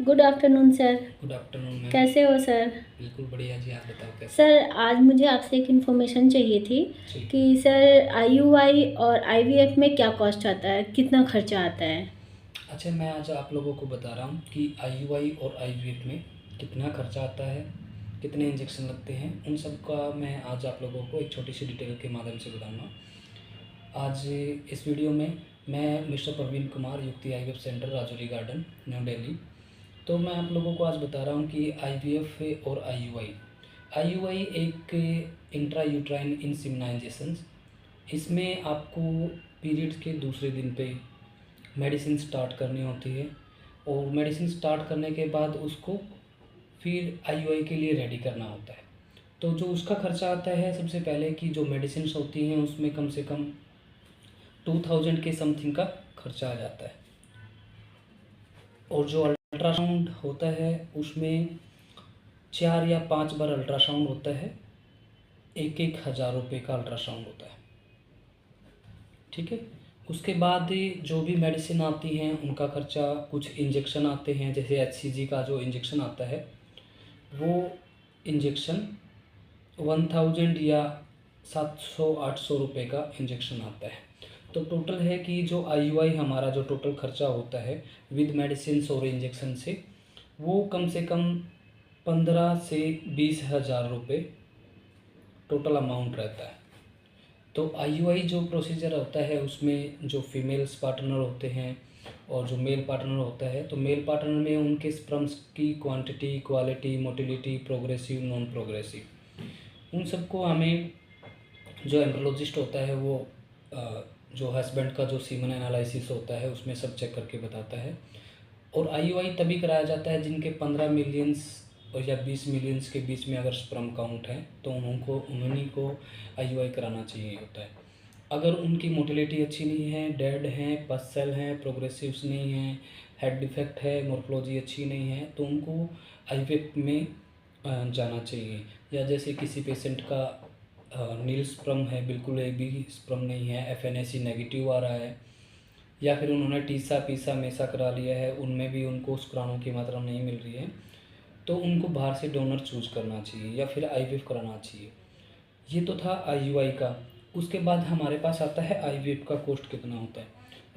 Good afternoon sir. Good afternoon ma'am. कैसे हो sir? बिल्कुल बढ़िया जी, आप बताओ कैसे? सर आज मुझे आपसे एक इन्फॉर्मेशन चाहिए थी जी। कि सर आईयूआई और आईवीएफ में क्या कॉस्ट आता है, कितना खर्चा आता है? अच्छा, मैं आज आप लोगों को बता रहा हूँ कि आईयूआई और आईवीएफ में कितना खर्चा आता है, कितने इंजेक्शन लगते हैं, उन सब का मैं आज आप लोगों को एक छोटी सी डिटेल के माध्यम से बताऊँगा। आज इस वीडियो में मैं मिस्टर प्रवीण कुमार, युक्ति IVF centre, Rajouri garden, new Delhi. तो मैं आप लोगों को आज बता रहा हूँ कि आईवीएफ और आईयूआई एक इंट्रा यूट्राइन इंसेमिनाइजेशन। इसमें आपको पीरियड्स के दूसरे दिन पे मेडिसिन स्टार्ट करनी होती है और मेडिसिन स्टार्ट करने के बाद उसको फिर आईयूआई के लिए रेडी करना होता है। तो जो उसका खर्चा आता है, सबसे पहले कि जो मेडिसिन होती हैं उसमें कम से कम 2000 के समथिंग का खर्चा आ जाता है। और जो अल्ट्रासाउंड होता है उसमें 4 या 5 बार अल्ट्रासाउंड होता है, 1,000 रुपये का अल्ट्रासाउंड होता है। ठीक है। उसके बाद जो भी मेडिसिन आती हैं उनका खर्चा, कुछ इंजेक्शन आते हैं जैसे एचसीजी का जो इंजेक्शन आता है वो इंजेक्शन 1000 या 700-800 रुपये का इंजेक्शन आता है। तो टोटल है कि जो आईयूआई हमारा जो टोटल खर्चा होता है विद मेडिसिन और इंजेक्शन से, वो कम से कम 15 से 20,000 रुपये टोटल अमाउंट रहता है। तो आईयूआई जो प्रोसीजर होता है उसमें जो फीमेल्स पार्टनर होते हैं और जो मेल पार्टनर होता है, तो मेल पार्टनर में उनके स्पर्म्स की quantity, quality, motility, progressive, non progressive, उन सबको हमें जो एम्ब्रोलॉजिस्ट होता है वो जो हस्बैंड का जो सीमन एनालिसिस होता है उसमें सब चेक करके बताता है। और आईयूआई तभी कराया जाता है जिनके 15 मिलियंस और या 20 मिलियंस के बीच में अगर स्पर्म काउंट है तो उन्हीं को आईयूआई कराना चाहिए होता है। अगर उनकी मोटिलिटी अच्छी नहीं है, डेड हैं, पस सेल हैं, प्रोग्रेसिव्स नहीं हैं, हेड डिफेक्ट है, मोर्फोलॉजी अच्छी नहीं है, तो उनको आईवीएफ में जाना चाहिए। या जैसे किसी पेशेंट का नील स्पर्म है, बिल्कुल एक भी स्पर्म नहीं है, एफएनएसी नेगेटिव आ रहा है, या फिर उन्होंने टीसा पीसा मेसा करा लिया है, उनमें भी उनको शुक्राणु की मात्रा नहीं मिल रही है, तो उनको बाहर से डोनर चूज करना चाहिए या फिर आईवीएफ कराना चाहिए। ये तो था आईयूआई का। उसके बाद हमारे पास आता है आईवीएफ का कॉस्ट कितना होता है।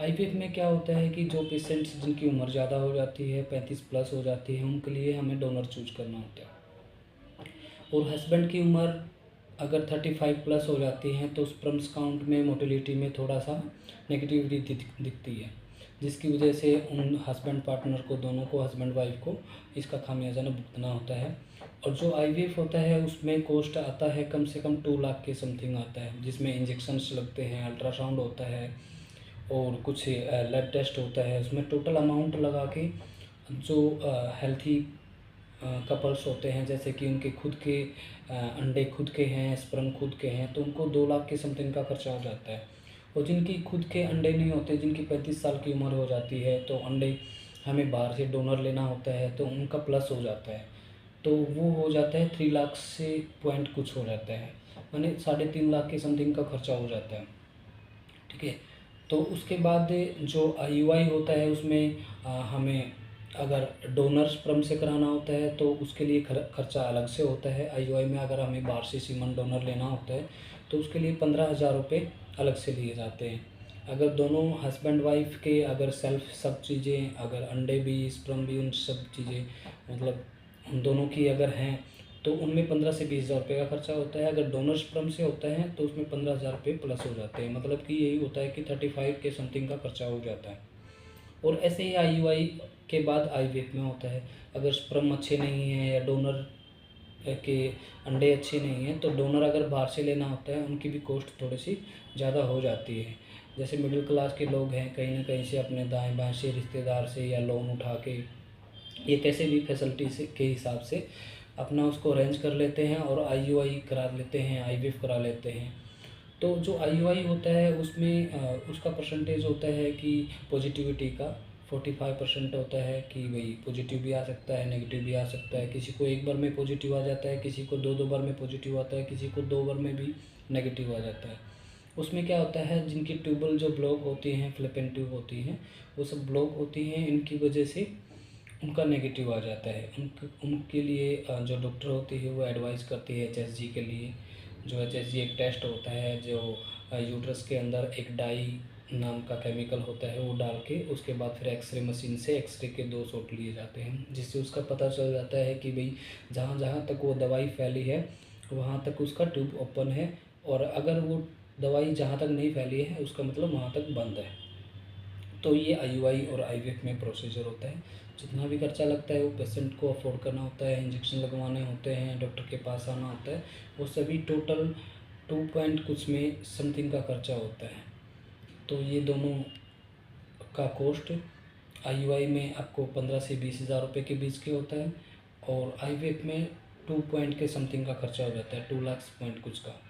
आईवीएफ में क्या होता है कि जो पेशेंट्स जिनकी उम्र ज़्यादा हो जाती है, 35 प्लस हो जाती है, उनके लिए हमें डोनर चूज करना होता है। और हस्बैंड की उम्र अगर 35 प्लस हो जाती है तो स्पर्म्स काउंट में, मोटिलिटी में थोड़ा सा नेगेटिविटी दिखती है, जिसकी वजह से उन हस्बैंड पार्टनर को, दोनों को, हस्बैंड वाइफ को इसका खामियाजा भुगतना होता है। और जो आईवीएफ होता है उसमें कॉस्ट आता है कम से कम 2 लाख के समथिंग आता है, जिसमें इंजेक्शन्स लगते हैं, अल्ट्रासाउंड होता है और कुछ लैब टेस्ट होता है। उसमें टोटल अमाउंट लगा के जो हेल्थी कपल्स होते हैं, जैसे कि उनके खुद के अंडे खुद के हैं, स्पर्म खुद के हैं, तो उनको 2 लाख के समथिंग का खर्चा हो जाता है। और जिनकी खुद के अंडे नहीं होते, जिनकी 35 साल की उम्र हो जाती है, तो अंडे हमें बाहर से डोनर लेना होता है, तो उनका प्लस हो जाता है, तो वो हो जाता है 3 लाख से पॉइंट कुछ हो जाता है, यानी 3.5 लाख के समथिंग का खर्चा हो जाता है। ठीक है। तो उसके बाद जो आईयूआई होता है उसमें हमें अगर डोनर स्पर्म से कराना होता है तो उसके लिए खर्चा अलग से होता है। आईयूआई में अगर हमें बाहर से सीमन डोनर लेना होता है तो उसके लिए 15,000 रुपये अलग से लिए जाते हैं। अगर दोनों हस्बैंड वाइफ के अगर सेल्फ सब चीज़ें, अगर अंडे भी, स्पर्म भी, उन सब चीज़ें मतलब उन दोनों की अगर हैं तो उनमें 15 से 20,000 रुपये का खर्चा होता है। अगर डोनर स्पर्म से होता है तो उसमें 15,000 रुपये प्लस हो जाते हैं, मतलब कि यही होता है कि 35 के समथिंग का खर्चा हो जाता है। और ऐसे ही आईयूआई के बाद आईवीएफ में होता है। अगर स्पर्म अच्छे नहीं हैं या डोनर के अंडे अच्छे नहीं हैं तो डोनर अगर बाहर से लेना होता है, उनकी भी कॉस्ट थोड़ी सी ज़्यादा हो जाती है। जैसे मिडिल क्लास के लोग हैं, कहीं ना कहीं से अपने दाएं बाएं से, रिश्तेदार से या लोन उठा के, ये कैसे भी फैसिलिटी से के हिसाब से अपना उसको अरेंज कर लेते हैं और आईयूआई करा लेते हैं, आईवीएफ करा लेते हैं। तो जो आईयूआई होता है उसमें उसका परसेंटेज होता है कि पॉजिटिविटी का 45% होता है, कि भाई पॉजिटिव भी आ सकता है, नेगेटिव भी आ सकता है। किसी को एक बार में पॉजिटिव आ जाता है, किसी को दो बार में पॉजिटिव आता है, किसी को 2 बार में भी नेगेटिव आ जाता है। उसमें क्या होता है, जिनकी ट्यूबल जो ब्लॉक होती हैं, फ्लिपेन ट्यूब होती हैं, वो सब ब्लॉक होती हैं, इनकी वजह से उनका नेगेटिव आ जाता है। उनके लिए जो डॉक्टर होती है वो एडवाइस करती है एचएसजी के लिए। जो एचएसजी एक टेस्ट होता है जो यूट्रस के अंदर एक डाई नाम का केमिकल होता है, वो डाल के उसके बाद फिर एक्सरे मशीन से एक्सरे के 2 शॉट लिए जाते हैं, जिससे उसका पता चल जाता है कि भाई जहाँ जहाँ तक वो दवाई फैली है वहाँ तक उसका ट्यूब ओपन है, और अगर वो दवाई जहाँ तक नहीं फैली है उसका मतलब वहाँ तक बंद है। तो ये आईयूआई और आईवीएफ में प्रोसीजर होता है। जितना भी खर्चा लगता है वो पेशेंट को अफोर्ड करना होता है, इंजेक्शन लगवाने होते हैं, डॉक्टर के पास आना होता है, वो सभी टोटल 2 पॉइंट कुछ में समथिंग का खर्चा होता है। तो ये दोनों का कॉस्ट आईयूआई में आपको 15 से 20 हज़ार रुपये के बीच के होता है, और आईवीएफ में 2 पॉइंट के समथिंग का खर्चा हो जाता है, 2 लाख पॉइंट कुछ का।